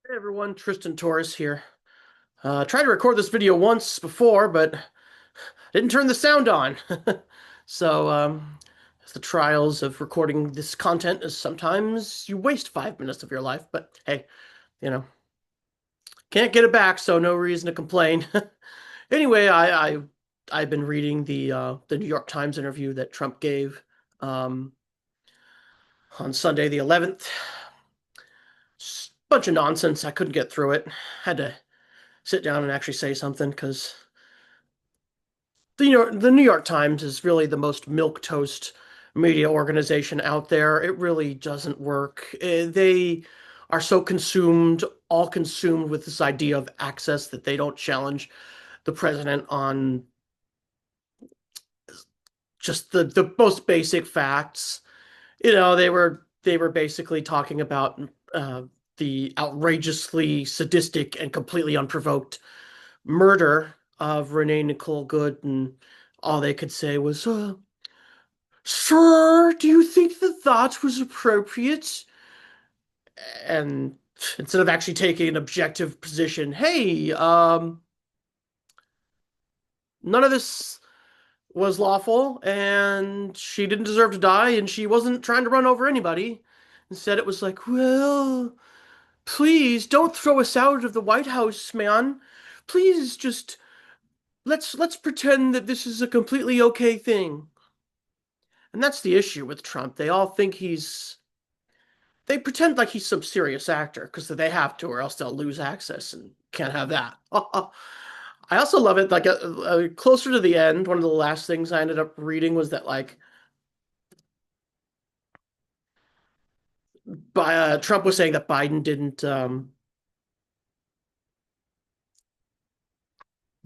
Hey everyone, Tristan Torres here. Tried to record this video once before, but didn't turn the sound on. So, it's the trials of recording this content is sometimes you waste 5 minutes of your life, but hey, you know, can't get it back, so no reason to complain. Anyway, I've been reading the New York Times interview that Trump gave um, on Sunday the 11th. Bunch of nonsense. I couldn't get through it. Had to sit down and actually say something because the New York Times is really the most milquetoast media organization out there. It really doesn't work. They are so all consumed with this idea of access that they don't challenge the president on just the most basic facts. They were basically talking about the outrageously sadistic and completely unprovoked murder of Renee Nicole Good, and all they could say was, "Sir, do you think that that was appropriate?" And instead of actually taking an objective position, hey, none of this was lawful, and she didn't deserve to die, and she wasn't trying to run over anybody. Instead, it was like, well, please don't throw us out of the White House, man. Please just let's pretend that this is a completely okay thing. And that's the issue with Trump. They all think they pretend like he's some serious actor because they have to, or else they'll lose access and can't have that. I also love it. Like closer to the end, one of the last things I ended up reading was that Trump was saying that Biden didn't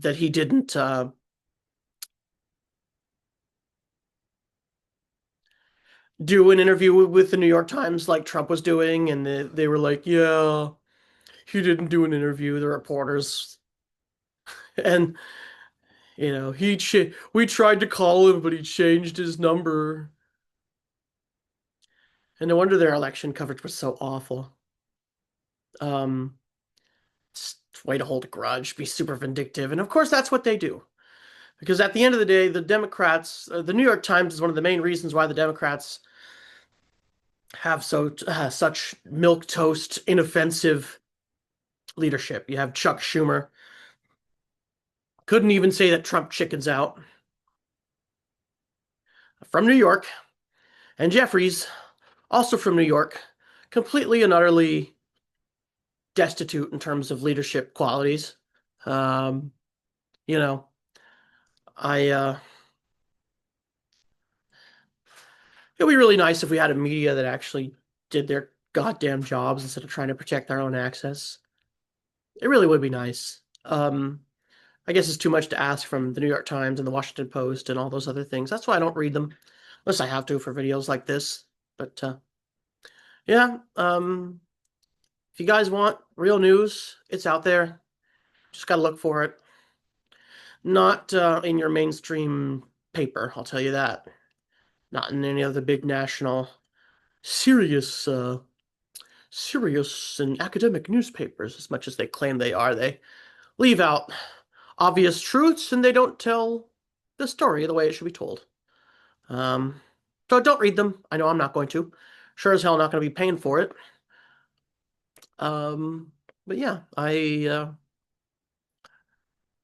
that he didn't do an interview with the New York Times like Trump was doing, and they were like, yeah, he didn't do an interview. The reporters and we tried to call him, but he changed his number. And no wonder their election coverage was so awful. Um, it's a way to hold a grudge, be super vindictive, and of course that's what they do. Because at the end of the day, the Democrats, the New York Times is one of the main reasons why the Democrats have such milk toast, inoffensive leadership. You have Chuck Schumer, couldn't even say that Trump chickens out, from New York, and Jeffries, also from New York, completely and utterly destitute in terms of leadership qualities. Um, you know, I it'd be really nice if we had a media that actually did their goddamn jobs instead of trying to protect their own access. It really would be nice. I guess it's too much to ask from the New York Times and the Washington Post and all those other things. That's why I don't read them unless I have to for videos like this. But yeah, if you guys want real news, it's out there. Just gotta look for it. Not in your mainstream paper, I'll tell you that. Not in any of the big national serious serious and academic newspapers as much as they claim they are. They leave out obvious truths and they don't tell the story the way it should be told. Um, so don't read them. I know I'm not going to. Sure as hell not going to be paying for it. Um, but yeah, I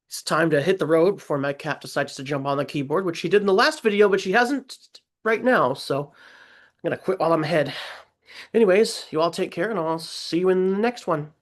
it's time to hit the road before my cat decides to jump on the keyboard, which she did in the last video, but she hasn't right now. So I'm gonna quit while I'm ahead. Anyways, you all take care, and I'll see you in the next one.